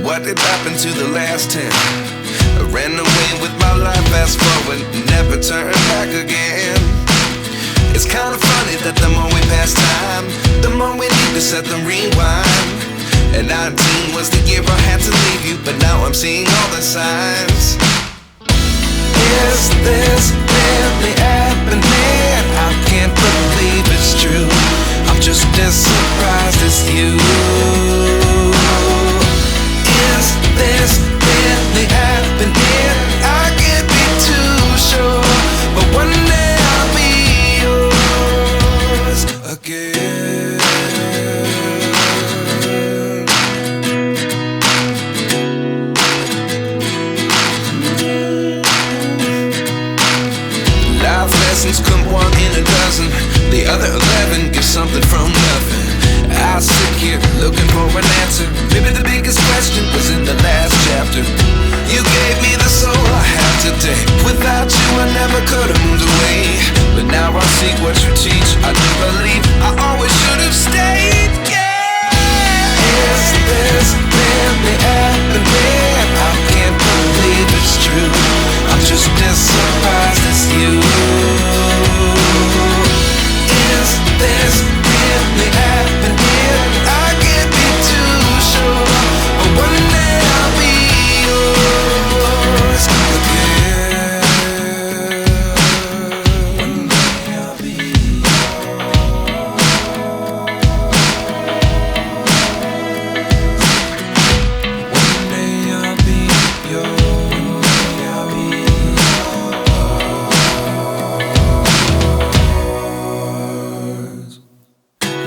what did happen to the last 10? I ran away with my life, fast forward, never turn back again. It's kind of funny that the more we pass time, the more we need to set them rewind. And 19 was the year I had to leave you, but now I'm seeing all the signs. Is this really happening? I can't believe it's true. I'm just as surprised as you. Is this really happening? I can't be too sure, but one day I'll be yours again. Life lessons come one in a dozen. The other 11 get something from nothing. I sit here looking for an answer. Maybe the biggest question was in the last chapter. You gave me the soul I have today. Without you I never could have moved away. But now I see what you teach. I do believe I always should have stayed. Yeah. Is this really happening? I can't believe it's true. I'm just as surprised as you. Is this really happening? I can't be too sure, but one day I'll be yours again. One day I'll be yours. One day I'll be yours. One day I'll be yours.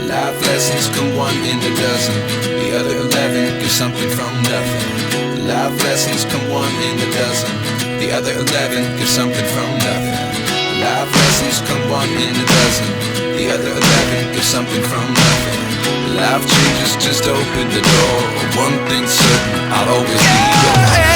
Life lessons come one in a dozen. The other 11 give something from nothing. Life lessons come one in a dozen. The other 11 give something from nothing. Life lessons come one in a dozen. The other 11 give something from nothing. Life changes just open the door. One thing's certain, I'll always be yours.